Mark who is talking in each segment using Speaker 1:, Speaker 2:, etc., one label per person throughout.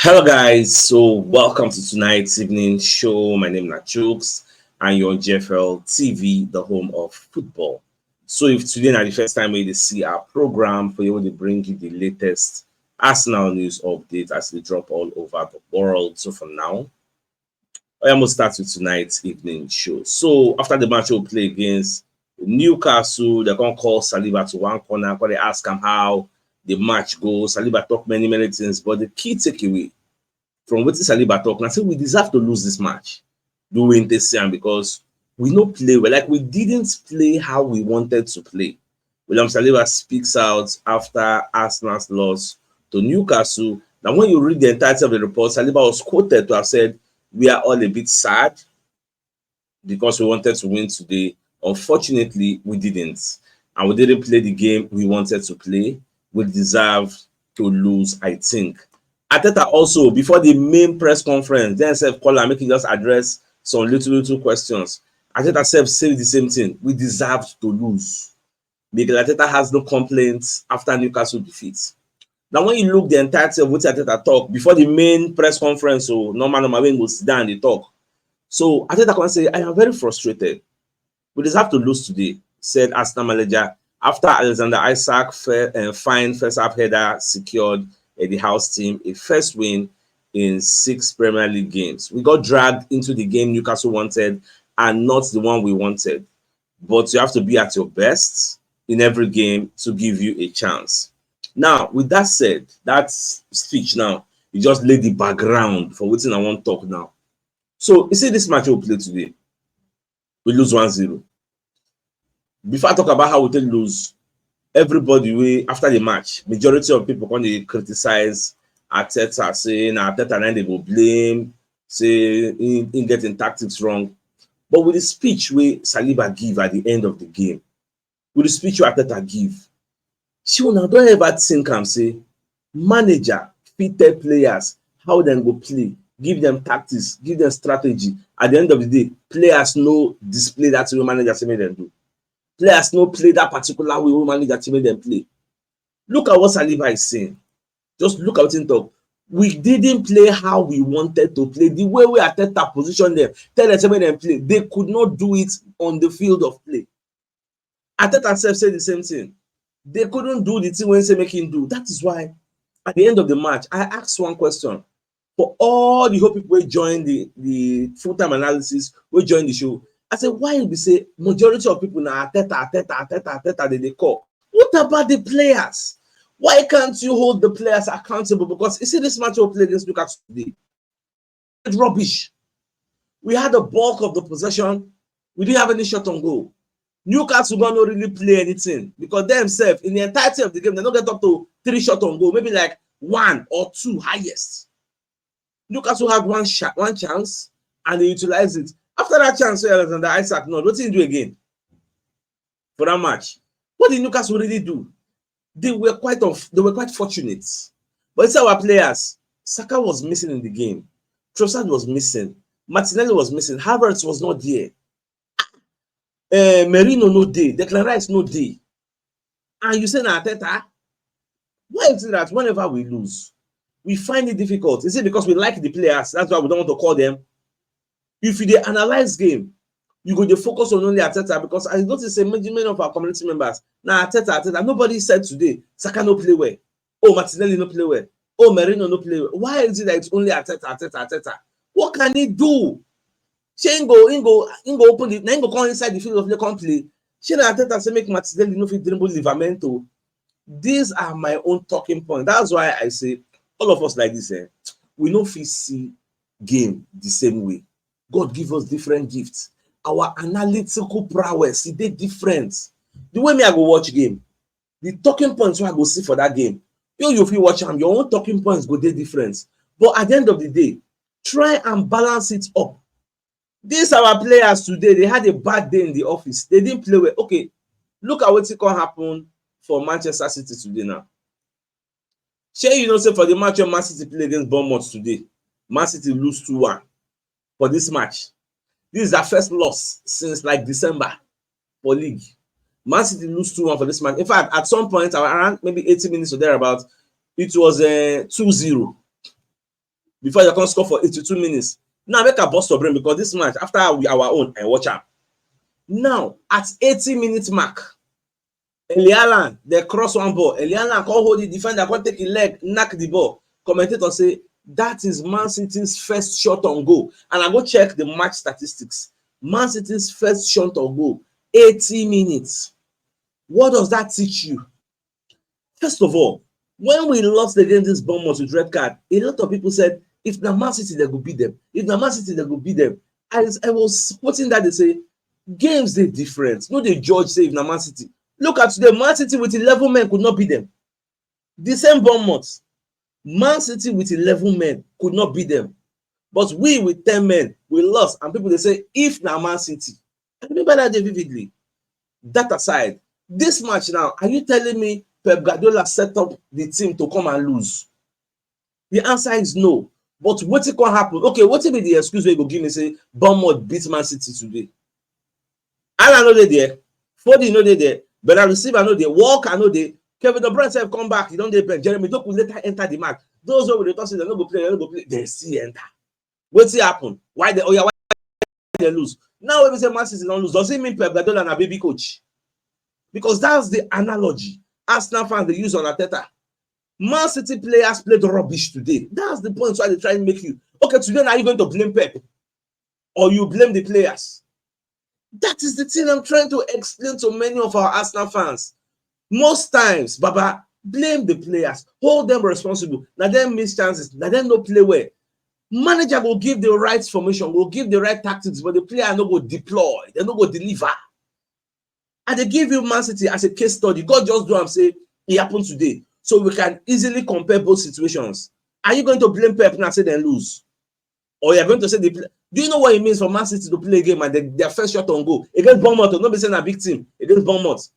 Speaker 1: Hello guys, so welcome to tonight's evening show. My name is CHUKS and you're on JFL TV, the home of football. So if today is the first time we see our program, for you to bring you the latest Arsenal news updates as they drop all over the world. So for now, I almost start with tonight's evening show. So after the match, we'll play against Newcastle. They're gonna call Saliba to one corner. They ask him how the match goes. Saliba talk many things, but the key takeaway from what Saliba talk, and I say we deserve to lose this match during this season because we no play well. Like we didn't play how we wanted to play. William Saliba speaks out after Arsenal's loss to Newcastle. Now, when you read the entirety of the report, Saliba was quoted to have said, "We are all a bit sad because we wanted to win today. Unfortunately, we didn't. And we didn't play the game we wanted to play. We deserve to lose, I think." Arteta also, before the main press conference, then self caller making us address some little questions. Arteta self said the same thing. We deserved to lose. Because Arteta has no complaints after Newcastle defeat. Now, when you look the entirety of what Arteta talk before the main press conference, so normal when go sit down and they talk. So Arteta can say, "I am very frustrated. We deserve to lose today," said Arsenal manager after Alexander Isak fine first half header secured the house team a first win in 6 Premier League games. We got dragged into the game Newcastle wanted and not the one we wanted. But you have to be at your best in every game to give you a chance. Now, with that said, that speech now, you just lay the background for what I want to talk now. So, you see this match we'll play today. We lose 1-0. Before I talk about how we lose, everybody after the match, majority of people when they criticize Arteta, saying Arteta and they go blame, say in getting tactics wrong. But with the speech we Saliba give at the end of the game, with the speech Arteta give, she will now don't ever think and say, manager fit tell players how they go play, give them tactics, give them strategy. At the end of the day, players no display that way manager say make them do. Players no play that particular way we manager team make them play. Look at what Saliba is saying. Just look at what he talk. We didn't play how we wanted to play. The way we Arteta position them, tell them to make them play. They could not do it on the field of play. Arteta self said the same thing. They couldn't do the thing when they make him do. That is why at the end of the match, I asked one question. For all the whole people who join the full-time analysis, who join the show, I said, why we say majority of people now Arteta they call? What about the players? Why can't you hold the players accountable? Because you see this match we play against Newcastle today. It's rubbish. We had the bulk of the possession. We didn't have any shot on goal. Newcastle don't really play anything because themselves in the entirety of the game, they don't get up to 3 shots on goal, maybe like 1 or 2 highest. Newcastle had one chance and they utilized it. After that chance, Alexander Isak, no, what did he do again for that match? What did Newcastle really do? They were quite fortunate. But it's our players. Saka was missing in the game. Trossard was missing. Martinelli was missing. Havertz was not there. Merino no day. Declan Rice no day. And you say Arteta, why is it that whenever we lose, we find it difficult? Is it because we like the players? That's why we don't want to call them. If you analyze game, you go to focus on only Arteta because I notice many of our community members now Arteta. Nobody said today Saka no play well. Oh, Martinelli no play well. Oh, Merino no play well. Why is it that it's only Arteta? What can he do? She ain't go open the ain't go come inside the field of play come play. She na Arteta say make Martinelli no fit dribble Livramento. These are my own talking point. That's why I say all of us like this, we no fit see game the same way. God give us different gifts. Our analytical prowess, they different. The way me I go watch game, the talking points I go see for that game, you feel watch them, your own talking points go dey different. But at the end of the day, try and balance it up. These our players today, they had a bad day in the office. They didn't play well. Okay, look at what can happen for Manchester City today now. Shey you know say for the match of Man City play against Bournemouth today, Man City lose 2-1 for this match. This is their first loss since like December for league. Man City lose 2-1 for this match. In fact, at some point, around maybe 80 minutes or thereabout, it was 2-0. before you can score for 82 minutes. Now make a bust your brain because this match after our own I watch am. Now at 80 minutes mark, Elialan they cross one ball. Elialan come hold the defender, come take a leg, knock the ball. Commentator say that is Man City's first shot on goal. And I go check the match statistics. Man City's first shot on goal, 80 minutes. What does that teach you? First of all, when we lost against this Bournemouth with red card, a lot of people said, if na Man City, they go beat them. If na Man City, they go beat them. I was quoting that they say, games dey different. No dey judge say if na Man City. Look at today, Man City with 11 men could not beat them. The same Bournemouth, Man City with 11 men could not beat them. But we with 10 men, we lost. And people, they say, if na Man City. I remember that day vividly. That aside, this match now, are you telling me Pep Guardiola set up the team to come and lose? The answer is no. But what can happen? Okay, what be the excuse you go give me say Bournemouth beat Man City today? Alan no dey there, Foden no dey there, Bernard Receiver no dey, Walker no dey, Kevin De Bruyne have come back, he don't dey bench. Jeremy Doku later enter the match. Those who will talk say they no go play, they still enter. Wetin happen? Why they lose? Now when we say Man City don't lose, does it mean Pep Guardiola na baby coach? Because that's the analogy Arsenal fans they use on Arteta. Man City players played rubbish today. That's the point why they try and make you. Okay, today now you're going to blame Pep or you blame the players. That is the thing I'm trying to explain to many of our Arsenal fans. Most times, Baba, blame the players, hold them responsible. Now them miss chances, now them no play well. Manager will give the right formation, will give the right tactics, but the player no go deploy, they no go deliver. And they give you Man City as a case study. God just do and say it happened today, so we can easily compare both situations. Are you going to blame Pep and say they lose, or you're going to say they play? Do you know what it means for Man City to play a game and their first shot on goal against Bournemouth? Not be saying a big team against Bournemouth.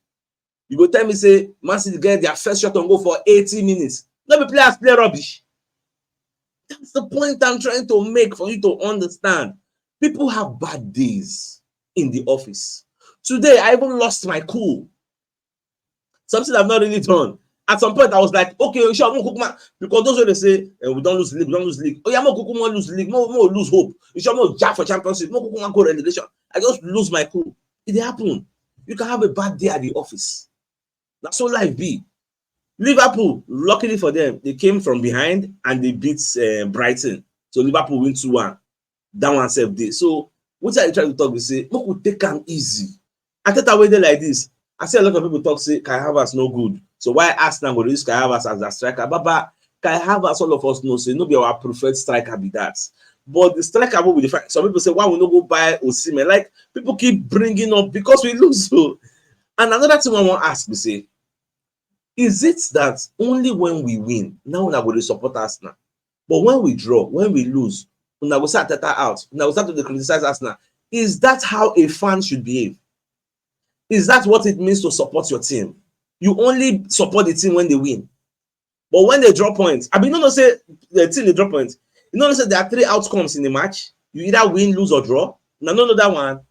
Speaker 1: You go tell me say Man City get their first shot on goal for 80 minutes. No be players play rubbish. That's the point I'm trying to make for you to understand. People have bad days in the office. Today, I even lost my cool. Something I've not really done. At some point, I was like, okay, sure, I'm gonna cook because those when they say we don't lose league, we don't lose league. Oh yeah, I'm gonna lose league, more lose hope. You should not jack for championship, more go relegation. I just lose my cool. It happen. You can have a bad day at the office. That's all life be. Liverpool, luckily for them, they came from behind and they beat Brighton. So Liverpool win 2-1. That one saved day. So what are you trying to talk? We say, we could take them easy. I thought I waited like this. I see a lot of people talk, say, Kai Havertz no good. So why Arsenal go use Kai Havertz as a striker? But Kai Havertz, all of us know, say, no be our preferred striker be that. But the striker will be different. Some people say, why we no go buy Osimhen? Like, people keep bringing up because we lose. So, and another thing I want to ask, we say, is it that only when we win, now we are going to support Arsenal? But when we draw, when we lose, when we start out, when we start to criticize Arsenal, is that how a fan should behave? Is that what it means to support your team? You only support the team when they win. But when they draw points, I mean, you don't say the team they draw points. You don't say there are 3 outcomes in the match. You either win, lose, or draw. No, that one.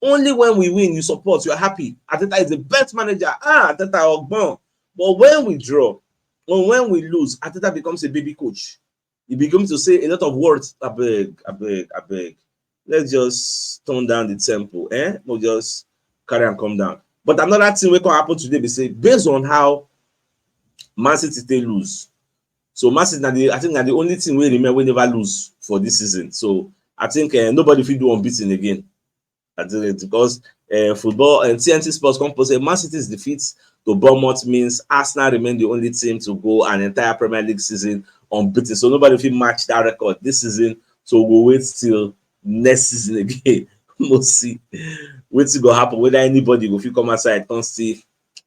Speaker 1: Only when we win, you support, you are happy. Arteta is the best manager. Arteta Ogbon. But when we draw, or when we lose, Arteta becomes a baby coach. He begins to say a lot of words. I beg. Let's just tone down the tempo. We'll just carry and come down. But another thing will happen today, we say, based on how Man City they lose. So Man City, I think the only team we remember we never lose for this season. So I think nobody will do unbeaten again. Because football and TNT Sports Company say Man City's defeat to Bournemouth means Arsenal remain the only team to go an entire Premier League season unbeaten. So nobody will match that record this season. So we'll wait till next season again. We'll see what's going to happen. Whether anybody will come outside and see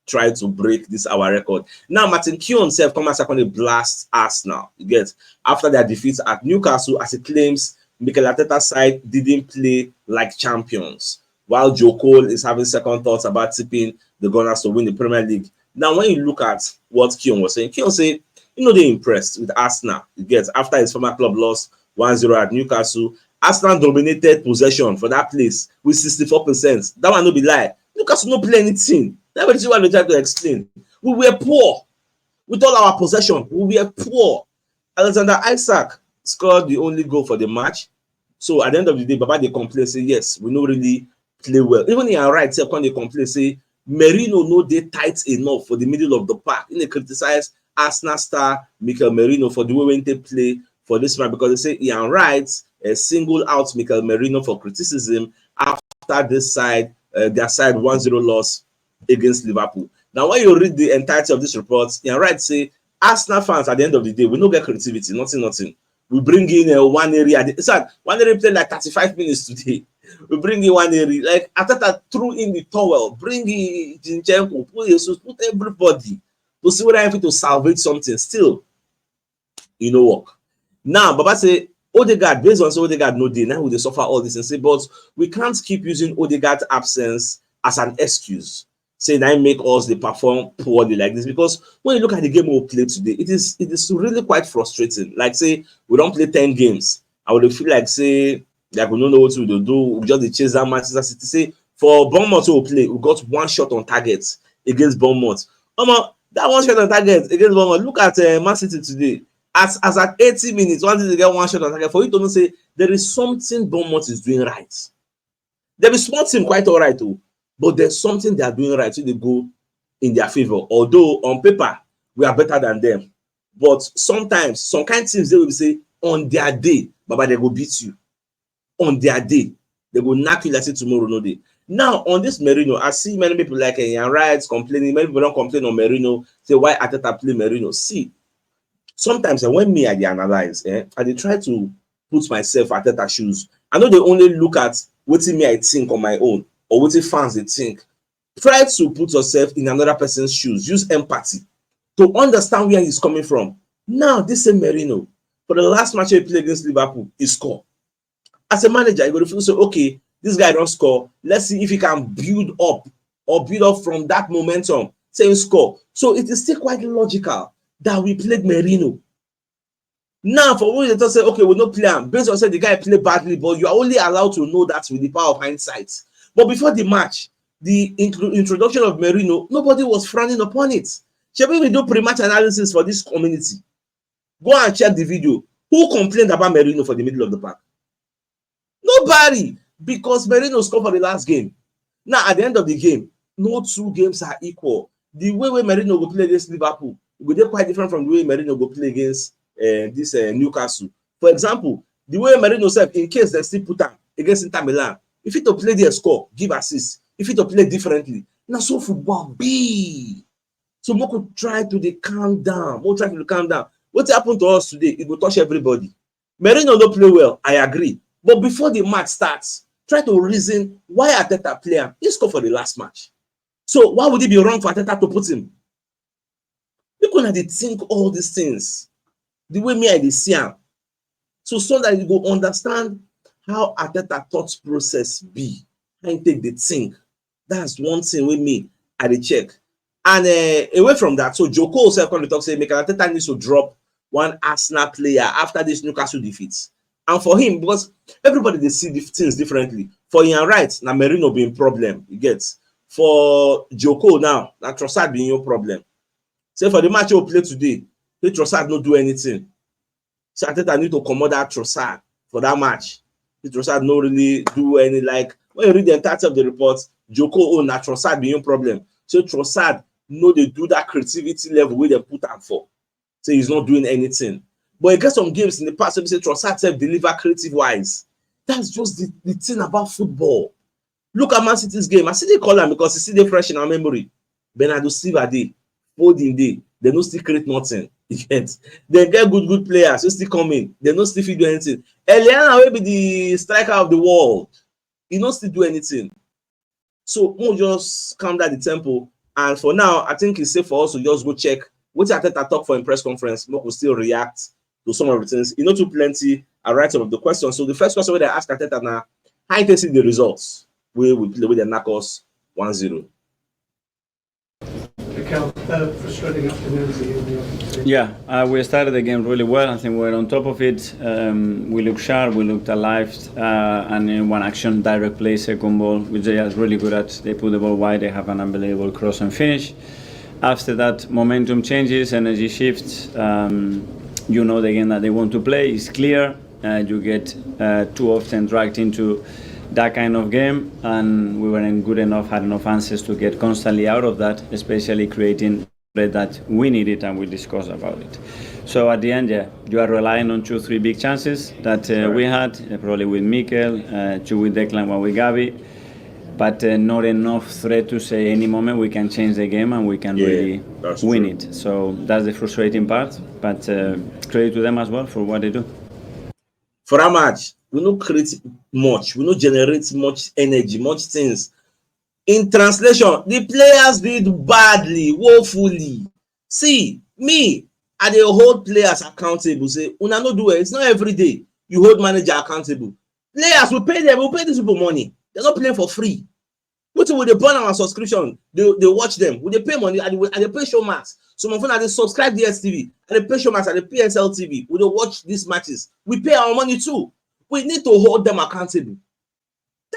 Speaker 1: try to break this our record. Now Martin Keown himself come outside and blast Arsenal. You get after their defeat at Newcastle, as he claims Mikel Arteta's side didn't play like champions, while Joe Cole is having second thoughts about tipping the Gunners to win the Premier League. Now, when you look at what Keown was saying, Keown said, they're impressed with Arsenal. You get after his former club lost 1-0 at Newcastle, Arsenal dominated possession for that place with 64%. That one no be lie. Newcastle no play anything. That's what we try to explain. We were poor with all our possession. We were poor. Alexander Isak scored the only goal for the match. So at the end of the day, Baba they complain say yes, we no really play well. Even in our right, when they complain say Merino no dey tight enough for the middle of the park. They criticize Arsenal star Mikel Merino for the way when they play for this match because they say Ian Wright single out Mikel Merino for criticism after this side, their side 1-0 loss against Liverpool. Now, when you read the entirety of this report, Ian Wright say Arsenal fans at the end of the day, we no get creativity, nothing. We bring in one area. One area played like 35 minutes today. We bring in one area. Like Ateta threw in the towel, bring in Zinchenko, put Jesus, put everybody to see whether I to salvage something. Still, you know work. Now, Baba say Odegaard, based on so Odegaard no day, now we suffer all this and say, but we can't keep using Odegaard's absence as an excuse. Say that make us they perform poorly like this, because when you look at the game we play today, it is really quite frustrating. Like say we don't play 10 games, I would feel like say like we don't know what to do. We just chase that Manchester City. Say for Bournemouth we play, we got one shot on target against Bournemouth. That one shot on target against Bournemouth. Look at Man City today. As at 80 minutes, once they get one shot on target, for you to know say there is something Bournemouth is doing right. There is small team quite all right too. But there's something they are doing right, so they go in their favor. Although on paper we are better than them, but sometimes some kind of teams they will say on their day, Baba they go beat you. On their day, they go knock you like say tomorrow no day. Now on this Merino, I see many people like Ian Wright complaining. Many people don't complain on Merino. Say why Ateta play Merino. See, sometimes when me I dey analyze, I dey try to put myself at Ateta shoes. I know they only look at what me I think on my own. Or what fans they think. Try to put yourself in another person's shoes. Use empathy to understand where he's coming from. Now, this is Merino. For the last match he played against Liverpool, he scored. As a manager, you're going to feel so, okay, this guy don't score. Let's see if he can build up from that momentum. Say he score. So it is still quite logical that we played Merino. Now, for what you say, okay, we'll not play him. Based on say the guy played badly, but you are only allowed to know that with the power of hindsight. But before the match, the introduction of Merino, nobody was frowning upon it. Shall we do pre-match analysis for this community? Go and check the video. Who complained about Merino for the middle of the park? Nobody, because Merino scored for the last game. Now, at the end of the game, no two games are equal. The way Merino will play against Liverpool will be quite different from the way Merino will play against this Newcastle. For example, the way Merino said, in case they still put him against Inter Milan, if it to play their score, give assist. If it to play differently, now so football be. So we could try to calm down. We'll try to calm down. What happened to us today? It will touch everybody. Merino don't play well, I agree. But before the match starts, try to reason why Ateta play him. He scored for the last match. So why would it be wrong for Ateta to put him? People now they think all these things. The way me I dey see him. So that you go understand how Ateta thought process be, how you take the think. That's one thing with me I dey check. And away from that, so Joko also come to talk say Mikel Arteta needs to drop one Arsenal player after this Newcastle defeat. And for him, because everybody they see the things differently. For Ian Wright, now Merino being problem, you get. For Joko now, that Trossard being your problem. Say for the match you play today, Trossard not do anything. So Arteta need to command that Trossard for that match. Trossard no really do any, like when you read the entirety of the report, Joko own that Trossard be your problem. So Trossard no they do that creativity level where they put him for. So he's not doing anything. But you get some games in the past where say Trossard self deliver creative wise. That's just the thing about football. Look at Man City's game. I see they call him because it's still fresh in our memory. Bernardo Silva day, Foden day, they no still create nothing. They get good players who still come in. They no still do anything. Eliana will be the striker of the world. He no still do anything. So we'll just calm down the tempo. And for now, I think it's safe for us to just go check what Arteta talk for in press conference. We will still react to some of the things. You know, too plenty. I write some of the questions. So the first question where they ask Arteta now, how you see the results? We will play with the Knuckles 1-0.
Speaker 2: Frustrating afternoon.
Speaker 3: Yeah, we started the game really well. I think we're on top of it. We looked sharp, we looked alive, and in one action, direct play, second ball, which they are really good at. They put the ball wide, they have an unbelievable cross and finish. After that, momentum changes, energy shifts. you know the game that they want to play is clear. You get too often dragged into that kind of game, and we weren't good enough, had enough answers to get constantly out of that, especially creating that we needed, and we discussed about it. So at the end, you are relying on 2-3 big chances that we had, probably with Mikel, 2 with Declan, 1 with Gavi, but not enough threat to say any moment we can change the game and we can really win it. So that's the frustrating part, but credit to them as well for what they do.
Speaker 1: For that match, we don't create much, we don't generate much energy, much things. In translation, the players did badly, woefully. See, me, I dey hold players accountable. Say, una no do it. It's not every day you hold manager accountable. Players, we pay them, we pay these people money. They're not playing for free. What will they burn our subscription? They watch them. Will they pay money? And they pay Showmax. So my phone, they subscribe to DSTV. And they pay Showmax and they pay PSL TV. Will they watch these matches? We pay our money too. We need to hold them accountable.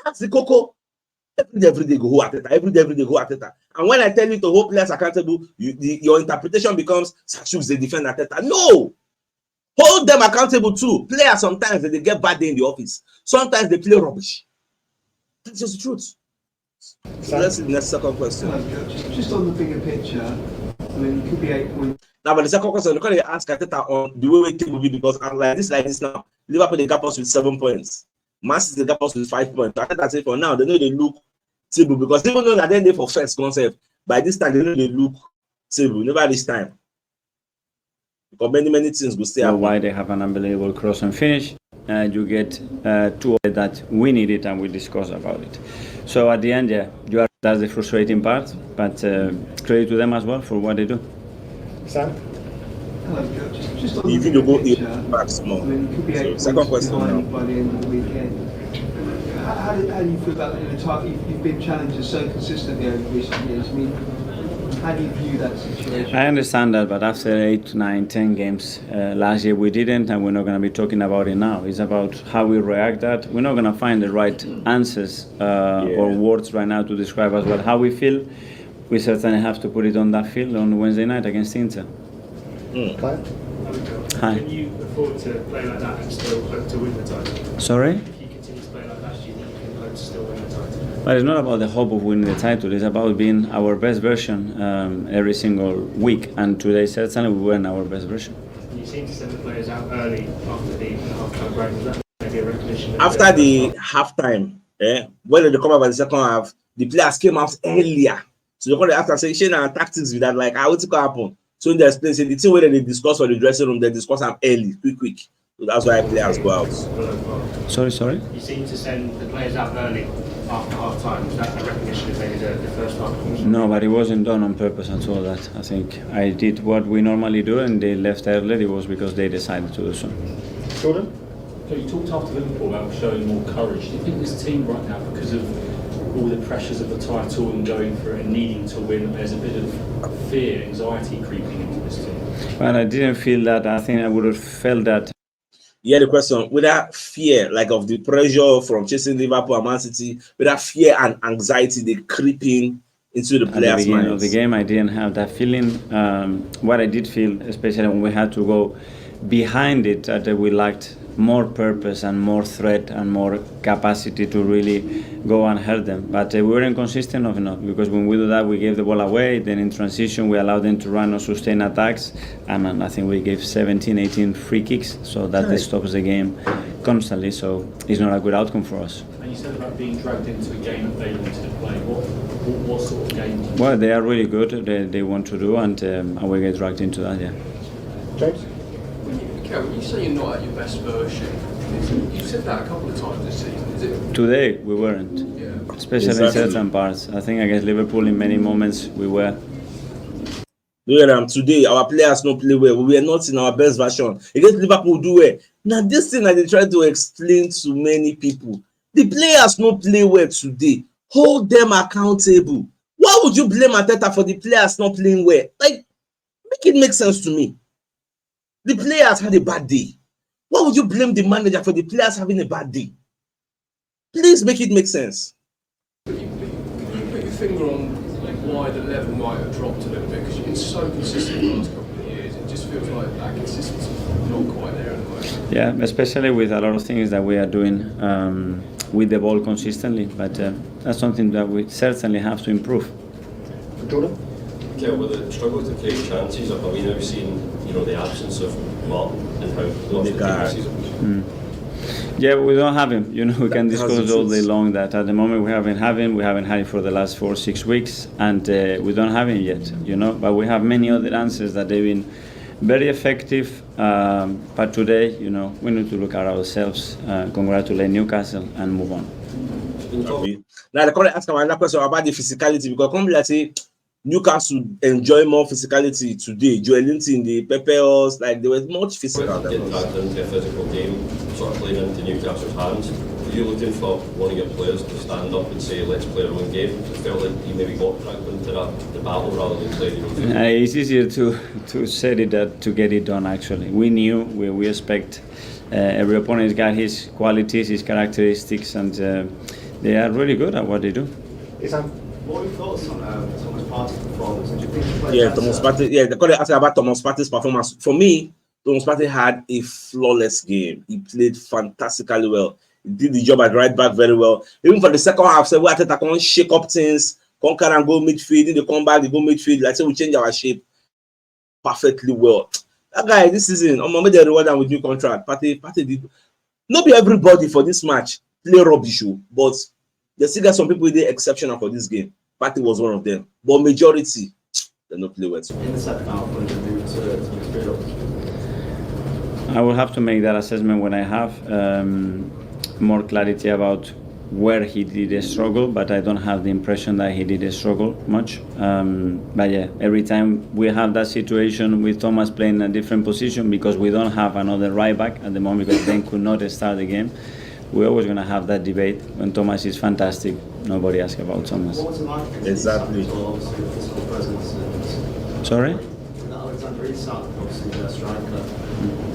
Speaker 1: That's the cocoa. Every day go Arteta. Every day go Arteta. And when I tell you to hold players accountable, your interpretation becomes CHUKS they defend Arteta. No, hold them accountable too. Players sometimes they get bad day in the office. Sometimes they play rubbish. That's just the truth. So let's see the next second question.
Speaker 2: Just on the bigger picture, I mean, it could be 8 points.
Speaker 1: Now, but the second question, look at they ask Arteta on the way we take movie because I'm like this now. Liverpool they gap us with 7 points. Man City they gap us with 5 points. Arteta say for now they know they look table because even though that they for first concept, by this time they know they look table. Never this time. Because many things will stay up.
Speaker 3: Why they have an unbelievable cross and finish. You get 2 that we needed and we discussed about it. So at the end, that's the frustrating part, but credit to them as well for what they do.
Speaker 2: Sam? Hello, just on
Speaker 1: you
Speaker 2: the
Speaker 1: go
Speaker 2: picture,
Speaker 1: back small.
Speaker 2: I mean, it could be 8
Speaker 1: second
Speaker 2: points
Speaker 1: question
Speaker 2: behind
Speaker 1: now.
Speaker 2: by the end of the weekend. How do you feel about the target? You've been challenged so consistently over recent years. I mean, how do you view that situation?
Speaker 3: I understand that, but after 8, 9, 10 games last year we didn't, and we're not going to be talking about it now. It's about how we react that. We're not going to find the right answers or words right now to describe as well how we feel. We certainly have to put it on that field on Wednesday night against Inter.
Speaker 2: Hi.
Speaker 4: Can you afford to play like that and still hope to win the title?
Speaker 3: Sorry?
Speaker 4: If you continue to play like that, do you think you can hope to still win the title?
Speaker 3: But it's not about the hope of winning the title. It's about being our best version every single week. And today, certainly, we weren't our best version.
Speaker 4: You seem to send the players out early after the half-time break. Was that maybe a recognition?
Speaker 1: After the halftime, when they come up at the second half, the players came out earlier. So they call it after say, "Shane and tactics with that, like, what's going to happen?" So in the explain, say the thing where they discuss for the dressing room, they discuss them early, quick. So that's why players go out.
Speaker 3: Sorry?
Speaker 4: You seem to send the players out early after half-time. Was that a recognition of maybe the first half?
Speaker 3: No, but it wasn't done on purpose at all. That I think I did what we normally do, and they left early. It was because they decided to do so.
Speaker 2: Jordan?
Speaker 5: So you talked after Liverpool about showing more courage. Do you think this team right now, because of all the pressures of the title and going for it and needing to win, there's a bit of fear, anxiety creeping into this team?
Speaker 3: Well, I didn't feel that. I think I would have felt that.
Speaker 1: Yeah, the question, with that fear, like of the pressure from chasing Liverpool and Man City, with that fear and anxiety, they creeping into the
Speaker 3: At the
Speaker 1: players'
Speaker 3: beginning
Speaker 1: minds.
Speaker 3: of the game, I didn't have that feeling. What I did feel, especially when we had to go behind it, that we lacked more purpose and more threat and more capacity to really go and hurt them. But we weren't consistent enough, because when we do that, we gave the ball away. Then in transition, we allowed them to run or sustain attacks. And I think we gave 17, 18 free kicks. So that stops the game constantly. So it's not a good outcome for us.
Speaker 5: And you said about being dragged into a game that they wanted to play. What sort of game?
Speaker 3: Well, they are really good. They want to do, and we get dragged into that,
Speaker 2: James?
Speaker 6: When you say you're not at your best version, you've said that a couple of times this season, is it?
Speaker 3: Today, we weren't.
Speaker 6: Yeah.
Speaker 3: Especially in certain parts. I think against Liverpool, in many moments, we were.
Speaker 1: Today, our players don't play well. We are not in our best version. Against Liverpool, do well. Now, this thing that they try to explain to many people, the players don't play well today. Hold them accountable. Why would you blame Arteta for the players not playing well? Like, make it make sense to me. The players had a bad day. Why would you blame the manager for the players having a bad day? Please make it make sense.
Speaker 6: Can you put your finger on why the level might have dropped a little bit? Because you've been so consistent the last couple of years. just feels like that consistency not quite there at the moment.
Speaker 3: Yeah, especially with a lot of things that we are doing with the ball consistently, but that's something that we certainly have to improve.
Speaker 7: Jordan?
Speaker 8: Yeah, with the struggle to create chances, I mean, I've seen, the absence of Martin and how he lost the game this season.
Speaker 3: Yeah, we don't have him. We can discuss all day long that at the moment we haven't had him. We haven't had him for the last 4-6 weeks, and we don't have him yet. But we have many other answers that they've been very effective. But today, we need to look at ourselves, congratulate Newcastle, and move on.
Speaker 1: Now, the current ask another question about the physicality, because come let's say Newcastle enjoy more physicality today. Joelinton, the Pepeos, like there was much physical.
Speaker 8: Getting dragged into a physical game, sort of playing into Newcastle's hands. Are you looking for one of your players to stand up and say, let's play our own game? It felt like you maybe got dragged into the battle rather than playing your own game.
Speaker 3: It's easier to set it to get it done, actually. We knew, we expect every opponent's got his qualities, his characteristics, and they are really good at what they do.
Speaker 9: What are your thoughts on Thomas Partey's performance? And do you think he played
Speaker 1: Yeah,
Speaker 9: better?
Speaker 1: Thomas Partey. Yeah, the colleague asked about Thomas Partey's performance. For me, Thomas Partey had a flawless game. He played fantastically well. He did the job at right back very well. Even for the second half, so we had to shake up things, conquer and go midfield. Then they come back, they go midfield. Like say we change our shape perfectly well. That guy this season, maybe they reward him with new contract. Partey did. Not be everybody for this match play rubbish, but they still got some people they exceptional for this game. Partey was one of them, but majority they not play well.
Speaker 9: In the second half, when you move to midfield?
Speaker 3: I will have to make that assessment when I have more clarity about where he did struggle, but I don't have the impression that he did struggle much. But yeah, every time we have that situation with Thomas playing a different position because we don't have another right back at the moment because Ben could not start the game, we're always going to have that debate. When Thomas is fantastic, nobody asks about Thomas.
Speaker 9: What was it like?
Speaker 1: Exactly.
Speaker 9: Obviously, the physical presence and
Speaker 3: Sorry?
Speaker 9: Alexander Isak, obviously their striker.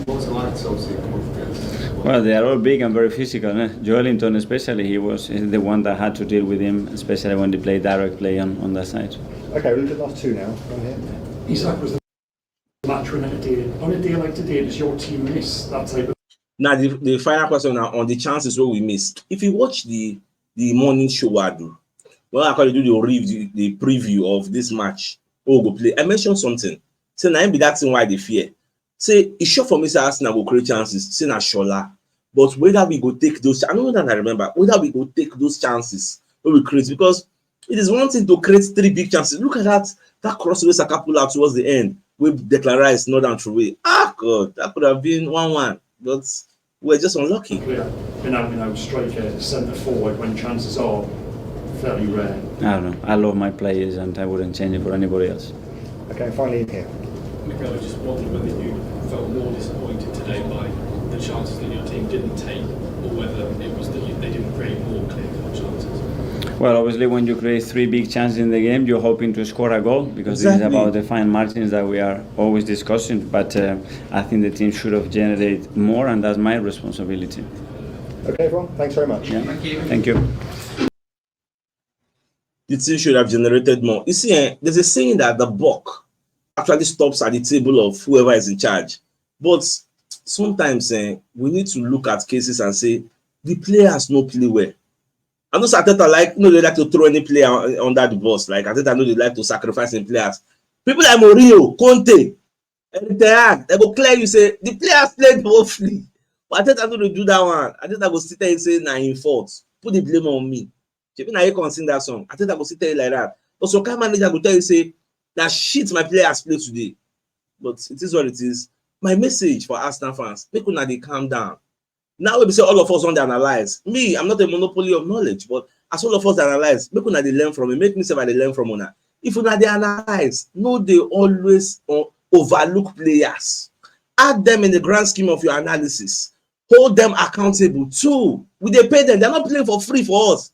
Speaker 9: What was it like to obviously come up against?
Speaker 3: Well, they are all big and very physical. Joelinton especially, he's the one that had to deal with him, especially when they play direct play on that side.
Speaker 7: Okay, we'll do the last two now. From here.
Speaker 10: Isak was the match winner today. On a day like today, does your team miss that type of?
Speaker 1: Now the final question now on the chances where we missed. If you watch the morning show I do, well, I can do the preview of this match. Oh, go play. I mentioned something. Say now be that thing why they fear. Say it's sure for me. Say Arsenal will create chances. Say na Shola, but whether we go take those, I don't know that I remember whether we go take those chances when we create, because it is one thing to create 3 big chances. Look at that crossover Saka pull out towards the end. We declarized Northern True. Ah God, that could have been 1-1, but we're just unlucky.
Speaker 10: Out striker, centre forward when chances are fairly rare.
Speaker 3: I don't know. I love my players and I wouldn't change it for anybody else.
Speaker 7: Okay, finally in here.
Speaker 11: Mikel, I just wondered whether you felt more disappointed today by the chances that your team didn't take, or whether it was that they didn't create more clear-cut chances.
Speaker 3: Well, obviously, when you create 3 big chances in the game, you're hoping to score a goal because This is about the fine margins that we are always discussing. But I think the team should have generated more, and that's my responsibility.
Speaker 7: Okay, everyone. Thanks very much.
Speaker 3: Yeah. Thank you.
Speaker 1: The team should have generated more. You see, there's a saying that the buck actually stops at the table of whoever is in charge. But sometimes we need to look at cases and say the players no play well. I know Arteta they like to throw any player under the bus. Like Arteta know they like to sacrifice in players. People like Mourinho, Conte, and they go clear you say the players played woefully. But Arteta know they do that one. Arteta go sit there and say nah in fault. Put the blame on me. Maybe now you can sing that song. Arteta go sit there like that. But some kind manager go tell you say that shit my players play today. But it is what it is. My message for Arsenal fans: make una dey calm down. Now we say all of us want to analyze. Me, I'm not a monopoly of knowledge, but as all of us analyze, make una dey learn from it. Make me say I dey learn from una. If una dey analyze, no, they always overlook players. Add them in the grand scheme of your analysis. Hold them accountable too. We dey pay them. They're not playing for free for us.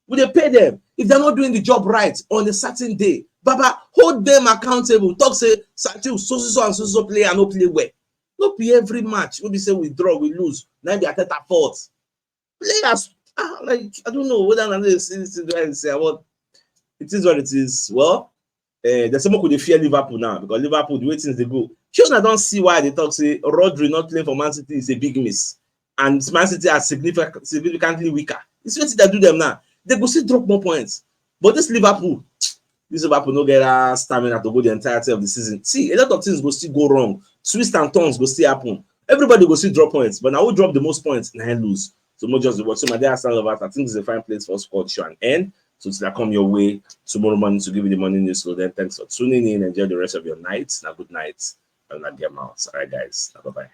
Speaker 1: We dey pay them. If they're not doing the job right on a certain day, Baba, hold them accountable. Talk say, Satil, so and so player no play well. No be every match. We say we draw, we lose. Now be at fault. Players, I don't know whether I'm say what it is what it is. Well, there's someone could fear Liverpool now because Liverpool, the way things they go, I don't see why they talk say Rodri not playing for Man City is a big miss, and Man City are significantly weaker. It's what they do them now. They go still drop more points. But this Liverpool no get stamina to go the entirety of the season. See, a lot of things go still go wrong. Twists and turns go still happen. Everybody go still drop points, but now we drop the most points and lose. So more just watch. So my dear Arsenal lovers, I think it's a fine place for us to show and end. So till I come your way tomorrow morning to give you the morning news. So then thanks for tuning in. Enjoy the rest of your night. Now good night. And not get mouse. All right, guys. Bye bye.